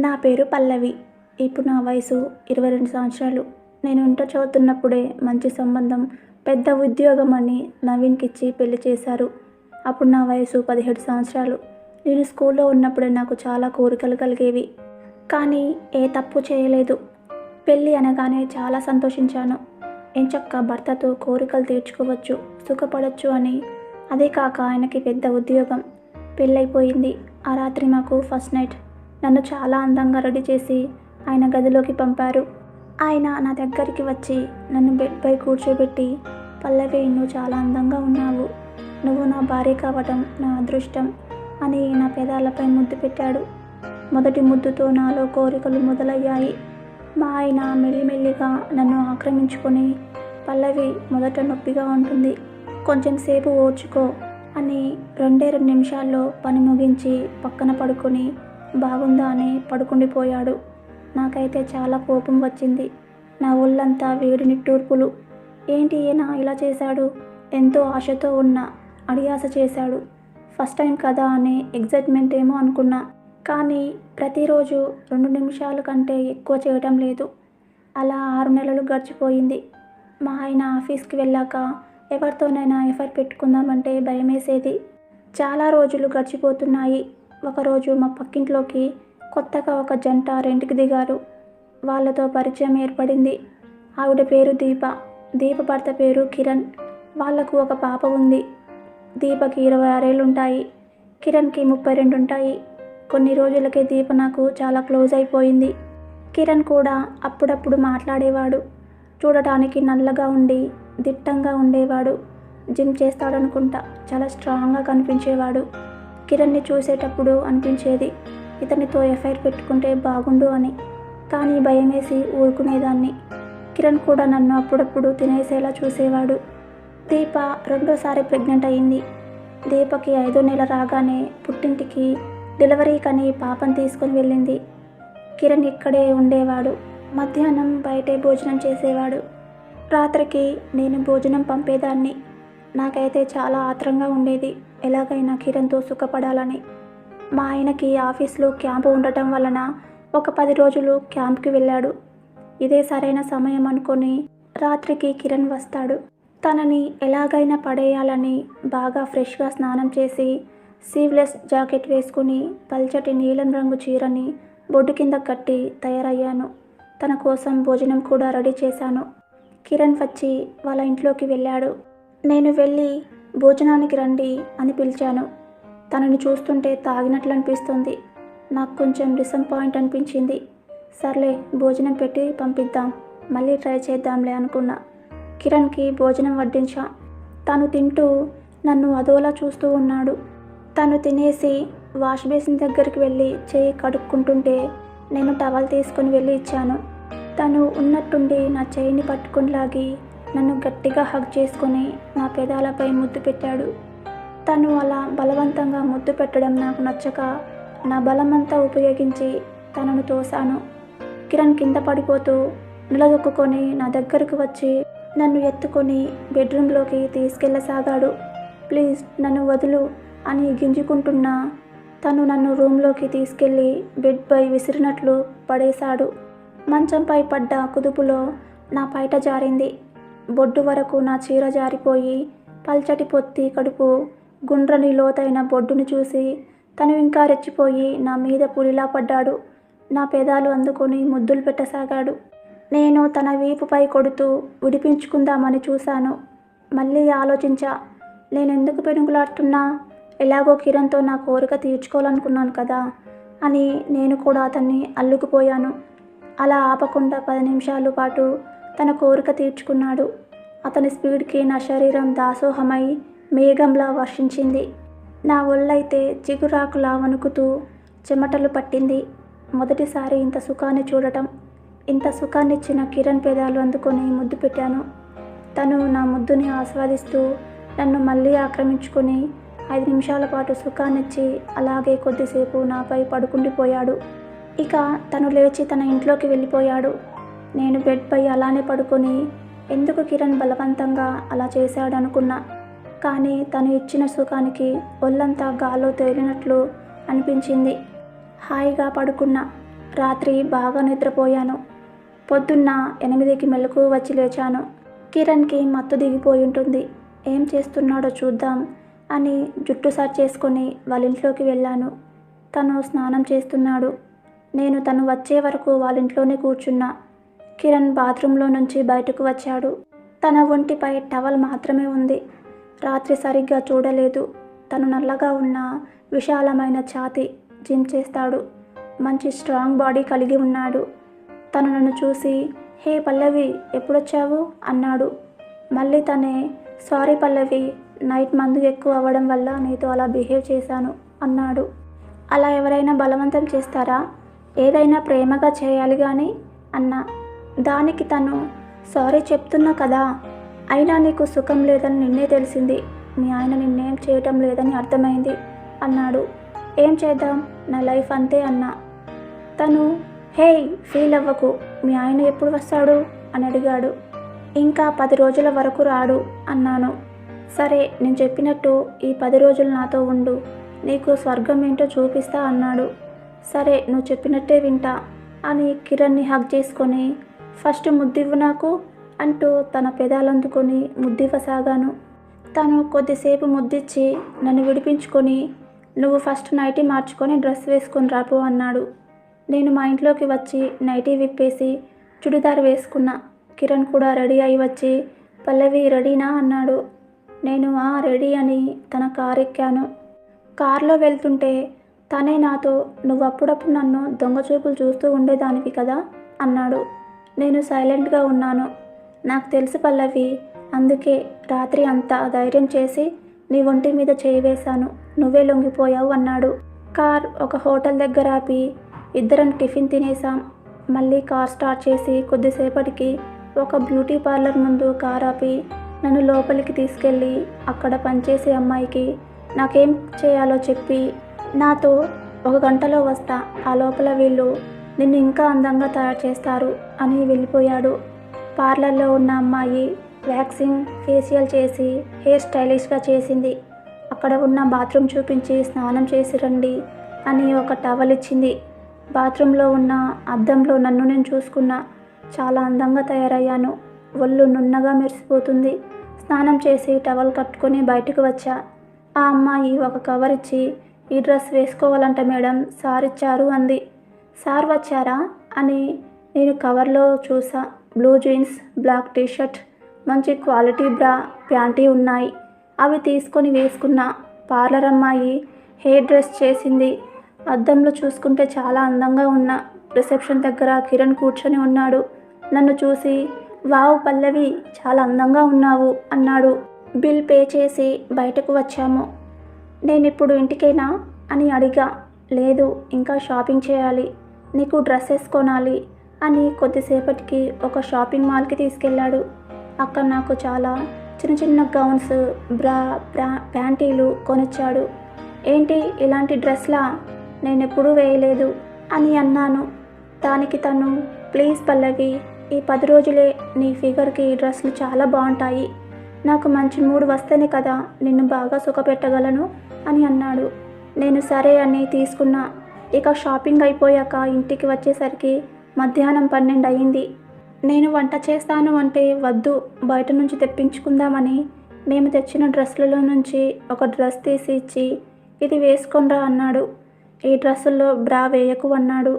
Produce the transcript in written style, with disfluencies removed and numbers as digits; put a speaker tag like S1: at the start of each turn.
S1: నా పేరు పల్లవి. ఇప్పుడు నా వయసు 22 సంవత్సరాలు. నేను ఇంటర్ చదువుతున్నప్పుడే మంచి సంబంధం, పెద్ద ఉద్యోగం అని నవీన్‌కిచ్చి పెళ్లి చేశారు. అప్పుడు నా వయసు 17 సంవత్సరాలు. నేను స్కూల్లో ఉన్నప్పుడే నాకు చాలా కోరికలు కలిగేవి. కానీ ఏ తప్పు చేయలేదు. పెళ్లి అనగానే చాలా సంతోషించాను. ఎంచక్కా భర్తతో కోరికలు తీర్చుకోవచ్చు, సుఖపడొచ్చు అని. అదే కాక ఆయనకి పెద్ద ఉద్యోగం. పెళ్ళైపోయింది. ఆ రాత్రి మాకు ఫస్ట్ నైట్. నన్ను చాలా అందంగా రెడీ చేసి ఆయన గదిలోకి పంపారు. ఆయన నా దగ్గరికి వచ్చి నన్ను బెడ్పై కూర్చోబెట్టి, పల్లవి, నువ్వు చాలా అందంగా ఉన్నావు, నువ్వు నా భార్య కావటం నా అదృష్టం అని నా పెదాలపై ముద్దు పెట్టాడు. మొదటి ముద్దుతో నాలో కోరికలు మొదలయ్యాయి. మా ఆయన మెల్లిమెల్లిగా నన్ను ఆక్రమించుకొని, పల్లవి, మొదట నొప్పిగా ఉంటుంది, కొంచెం సేపు ఓర్చుకో అని 2 నిమిషాల్లో పని ముగించి పక్కన పడుకొని బాగుందా అని పడుకుండిపోయాడు. నాకైతే చాలా కోపం వచ్చింది. నా ఒళ్ళంతా వేడి నిట్టూర్పులు. ఏంటి ఈయన ఇలా చేశాడు? ఎంతో ఆశతో ఉన్న అడియాస చేశాడు. ఫస్ట్ టైం కదా అని ఎగ్జైట్మెంట్ ఏమో అనుకున్నా. కానీ ప్రతిరోజు 2 నిమిషాల కంటే ఎక్కువ చేయటం లేదు. అలా 6 నెలలు గడిచిపోయింది. మా ఆయన ఆఫీస్కి వెళ్ళాక ఎవరితోనైనా ఎఫైర్ పెట్టుకుందామంటే భయమేసేది. చాలా రోజులు గడిచిపోతున్నాయి. ఒకరోజు మా పక్కింట్లోకి కొత్తగా ఒక జంట రెంట్కి దిగారు. వాళ్ళతో పరిచయం ఏర్పడింది. ఆవిడ పేరు దీప. దీప భర్త పేరు కిరణ్. వాళ్లకు ఒక పాప ఉంది. దీపకి 26 ఏళ్ళు ఉంటాయి. కిరణ్కి 32 ఉంటాయి. కొన్ని రోజులకే దీప నాకు చాలా క్లోజ్ అయిపోయింది. కిరణ్ కూడా అప్పుడప్పుడు మాట్లాడేవాడు. చూడటానికి నల్లగా ఉండి దిట్టంగా ఉండేవాడు. జిమ్ చేస్తాడనుకుంటా. చాలా స్ట్రాంగ్గా కనిపించేవాడు. కిరణ్ని చూసేటప్పుడు అనిపించేది, ఇతనితో ఎఫైర్ పెట్టుకుంటే బాగుండు అని. కానీ భయమేసి ఊరుకునేదాన్ని. కిరణ్ కూడా నన్ను అప్పుడప్పుడు తినేసేలా చూసేవాడు. దీప రెండోసారి ప్రెగ్నెంట్ అయింది. దీపకి 5వ నెల రాగానే పుట్టింటికి డెలివరీకని పాపను తీసుకొని వెళ్ళింది. కిరణ్ ఇక్కడే ఉండేవాడు. మధ్యాహ్నం బయటే భోజనం చేసేవాడు. రాత్రికి నేను భోజనం పంపేదాన్ని. నాకైతే చాలా ఆత్రంగా ఉండేది, ఎలాగైనా కిరణ్తో సుఖపడాలని. మా ఆయనకి ఆఫీస్లో క్యాంపు ఉండటం వలన ఒక 10 రోజులు క్యాంప్కి వెళ్ళాడు. ఇదే సరైన సమయం అనుకొని రాత్రికి కిరణ్ వస్తాడు. తనని ఎలాగైనా పడేయాలని బాగా ఫ్రెష్గా స్నానం చేసి స్లీవ్లెస్ జాకెట్ వేసుకుని పల్చటి నీలం రంగు చీరని బొడ్డు కింద కట్టి తయారయ్యాను. తన కోసం భోజనం కూడా రెడీ చేశాను. కిరణ్ వచ్చి వాళ్ళ ఇంట్లోకి వెళ్ళాడు. నేను వెళ్ళి భోజనానికి రండి అని పిలిచాను. తనని చూస్తుంటే తాగినట్లు అనిపిస్తుంది. నాకు కొంచెం డిసప్పాయింట్ అనిపించింది. సర్లే, భోజనం పెట్టి పంపిద్దాం, మళ్ళీ ట్రై చేద్దాంలే అనుకున్నా. కిరణ్కి భోజనం వడ్డించా. తను తింటూ నన్ను అదోలా చూస్తూ ఉన్నాడు. తను తినేసి వాష్ బేసిన్ దగ్గరికి వెళ్ళి చేయి కడుక్కుంటుంటే నేను టవల్ తీసుకొని వెళ్ళి ఇచ్చాను. తను ఉన్నట్టుండి నా చేయిని పట్టుకొని లాగి నన్ను గట్టిగా హగ్ చేసుకొని నా పెదాలపై ముద్దు పెట్టాడు. తను అలా బలవంతంగా ముద్దు పెట్టడం నాకు నచ్చక నా బలమంతా ఉపయోగించి తనను తోశాను. కిరణ్ కింద పడిపోతూ నిలదొక్కుకొని నా దగ్గరకు వచ్చి నన్ను ఎత్తుకొని బెడ్రూమ్లోకి తీసుకెళ్ళసాగాడు. ప్లీజ్ నన్ను వదులు అని గింజుకుంటున్నా తను నన్ను రూమ్లోకి తీసుకెళ్ళి బెడ్పై విసిరినట్లు పడేశాడు. మంచంపై పడ్డ కుదుపులో నా పైట జారింది. బొడ్డు వరకు నా చీర జారిపోయి పల్చటి పొత్తి కడుపు, గుండ్రని లోతైన బొడ్డును చూసి తను ఇంకా రెచ్చిపోయి నా మీద పులిలా పడ్డాడు. నా పెదాలు అందుకొని ముద్దులు పెట్టసాగాడు. నేను తన వీపుపై కొడుతూ విడిపించుకుందామని చూశాను. మళ్ళీ ఆలోచించా, నేనెందుకు పెనుగులాడుతున్నా? ఎలాగో కిరణ్తో నా కోరిక తీర్చుకోవాలనుకున్నాను కదా అని నేను కూడా అతన్ని అల్లుకుపోయాను. అలా ఆపకుండా 10 నిమిషాల పాటు తన కోరిక తీర్చుకున్నాడు. అతని స్పీడ్కి నా శరీరం దాసోహమై మేఘంలా వర్షించింది. నా ఒళ్ళైతే చిగురాకులా వణుకుతూ చెమటలు పట్టింది. మొదటిసారి ఇంత సుఖాన్ని చూడటం. ఇంత సుఖాన్నిచ్చిన కిరణ్ పెదాలు అందుకొని ముద్దు పెట్టాను. తను నా ముద్దుని ఆస్వాదిస్తూ నన్ను మళ్ళీ ఆక్రమించుకొని 5 నిమిషాల పాటు సుఖాన్నిచ్చి అలాగే కొద్దిసేపు నాపై పడుకుండిపోయాడు. ఇక తను లేచి తన ఇంట్లోకి వెళ్ళిపోయాడు. నేను బెడ్పై అలానే పడుకొని ఎందుకు కిరణ్ బలవంతంగా అలా చేశాడనుకున్నా. కానీ తను ఇచ్చిన సుఖానికి ఒళ్ళంతా గాల్లో తేలినట్లు అనిపించింది. హాయిగా పడుకున్నా. రాత్రి బాగా నిద్రపోయాను. పొద్దున్న 8కి మెలకువ వచ్చి లేచాను. కిరణ్కి మత్తు దిగిపోయి ఉంటుంది. ఏం చేస్తున్నాడో చూద్దాం అని జుట్టు సరి చేసుకొని వాళ్ళ ఇంట్లోకి వెళ్ళాను. తను స్నానం చేస్తున్నాడు. నేను తను వచ్చే వరకు వాళ్ళ ఇంట్లోనే కూర్చున్నా. కిరణ్ బాత్రూంలో నుంచి బయటకు వచ్చాడు. తన ఒంటిపై టవల్ మాత్రమే ఉంది. రాత్రి సరిగ్గా చూడలేదు. తను నల్లగా ఉన్న విశాలమైన ఛాతీ, జిమ్ చేస్తాడు. మంచి స్ట్రాంగ్ బాడీ కలిగి ఉన్నాడు. తను నన్ను చూసి, హే పల్లవి, ఎప్పుడొచ్చావు అన్నాడు. మళ్ళీ తనే, సారీ పల్లవి, నైట్ మందు ఎక్కువ అవ్వడం వల్ల నీతో అలా బిహేవ్ చేశాను అన్నాడు. అలా ఎవరైనా బలవంతం చేస్తారా? ఏదైనా ప్రేమగా చేయాలి కానీ అన్నా. దానికి తను, సారీ చెప్తున్నా కదా, అయినా నీకు సుఖం లేదని నిన్నే తెలిసింది. మీ ఆయన నిన్నేం చేయటం లేదని అర్థమైంది అన్నాడు. ఏం చేద్దాం, నా లైఫ్ అంతే అన్నా. తను, హే ఫీల్ అవ్వకు, మీ ఆయన ఎప్పుడు వస్తాడు అని అడిగాడు. ఇంకా 10 రోజుల వరకు రాడు అన్నాను. సరే, నేను చెప్పినట్టు ఈ 10 రోజులు నాతో ఉండు, నీకు స్వర్గం ఏంటో చూపిస్తా అన్నాడు. సరే, నువ్వు చెప్పినట్టే వింటా అని కిరణ్ని హగ్ చేసుకొని, ఫస్ట్ ముద్దివ్వు నాకు అంటూ తన పెదాలందుకొని ముద్దివ్వసాగాను. తను కొద్దిసేపు ముద్దిచ్చి నన్ను విడిపించుకొని, నువ్వు ఫస్ట్ నైటీ మార్చుకొని డ్రెస్ వేసుకొని రాపో అన్నాడు. నేను మా ఇంట్లోకి వచ్చి నైటీ విప్పేసి చుడిదార్ వేసుకున్నా. కిరణ్ కూడా రెడీ అయి వచ్చి, పల్లవి రెడీనా అన్నాడు. నేను రెడీ అని తన కారు ఎక్కాను. కారులో వెళ్తుంటే తనే నాతో, నువ్వు అప్పుడప్పుడు నన్ను దొంగచూపులు చూస్తూ ఉండేదానివి కదా అన్నాడు. నేను సైలెంట్గా ఉన్నాను. నాకు తెలుసు పల్లవి, అందుకే రాత్రి అంతా ధైర్యం చేసి నీ ఒంటి మీద చేయి వేశాను, నువ్వే లొంగిపోయావు అన్నాడు. కార్ ఒక హోటల్ దగ్గర ఆపి ఇద్దరం టిఫిన్ తినేసాం. మళ్ళీ కార్ స్టార్ట్ చేసి కొద్దిసేపటికి ఒక బ్యూటీ పార్లర్ ముందు కార్ ఆపి నన్ను లోపలికి తీసుకెళ్ళి అక్కడ పనిచేసే అమ్మాయికి నాకేం చేయాలో చెప్పి, నాతో 1 గంటలో వస్తా, ఆ లోపల వీళ్ళు నిన్ను ఇంకా అందంగా తయారు చేస్తారు అని వెళ్ళిపోయాడు. పార్లర్లో ఉన్న అమ్మాయి వ్యాక్సింగ్, ఫేషియల్ చేసి హెయిర్ స్టైలిష్గా చేసింది. అక్కడ ఉన్న బాత్రూమ్ చూపించి స్నానం చేసి రండి అని ఒక టవల్ ఇచ్చింది. బాత్రూంలో ఉన్న అద్దంలో నన్ను నేను చూసుకున్నా. చాలా అందంగా తయారయ్యాను. ఒళ్ళు నున్నగా మెరిసిపోతుంది. స్నానం చేసి టవల్ కట్టుకొని బయటకు వచ్చా. ఆ అమ్మాయి ఒక కవర్ ఇచ్చి, ఈ డ్రెస్ వేసుకోవాలంట మేడం, సార్ ఇచ్చారు అంది. సార్ వచ్చారా అని నేను కవర్లో చూసా. బ్లూ జీన్స్, బ్లాక్ టీషర్ట్, మంచి క్వాలిటీ బ్రా, ప్యాంటీ ఉన్నాయి. అవి తీసుకొని వేసుకున్నా. పార్లర్ అమ్మాయి హెయిర్ డ్రెస్ చేసింది. అద్దంలో చూసుకుంటే చాలా అందంగా ఉన్నా. రిసెప్షన్ దగ్గర కిరణ్ కూర్చొని ఉన్నాడు. నన్ను చూసి, వావ్ పల్లవి, చాలా అందంగా ఉన్నావు అన్నాడు. బిల్ పే చేసి బయటకు వచ్చాము. నేనిప్పుడు ఇంటికేనా అని అడిగా. లేదు, ఇంకా షాపింగ్ చేయాలి, నీకు డ్రెస్సెస్ కొనాలి అని కొద్దిసేపటికి ఒక షాపింగ్ మాల్కి తీసుకెళ్ళాడు. అక్కడ నాకు చాలా చిన్న చిన్న గౌన్స్, బ్రా, ప్యాంటీలు కొనిచ్చాడు. ఏంటి ఇలాంటి డ్రెస్లా, నేనెప్పుడూ వేయలేదు అని అన్నాను. దానికి తను, ప్లీజ్ పల్లవి, ఈ 10 రోజులే నీ ఫిగర్కి ఈ డ్రెస్సులు చాలా బాగుంటాయి, నాకు మంచి మూడ్ వస్తేనే కదా నిన్ను బాగా సుఖపెట్టగలను అని అన్నాడు. నేను సరే అని తీసుకున్నా. ఇక షాపింగ్ అయిపోయాక ఇంటికి వచ్చేసరికి మధ్యాహ్నం 12 అయింది. నేను వంట చేస్తాను అంటే వద్దు, బయట నుంచి తెప్పించుకుందామని మేము తెచ్చిన డ్రెస్సులలో నుంచి ఒక డ్రెస్ తీసి ఇచ్చి, ఇది వేసుకొనిరా అన్నాడు. ఈ డ్రెస్సుల్లో బ్రా వేయకు అన్నాడు.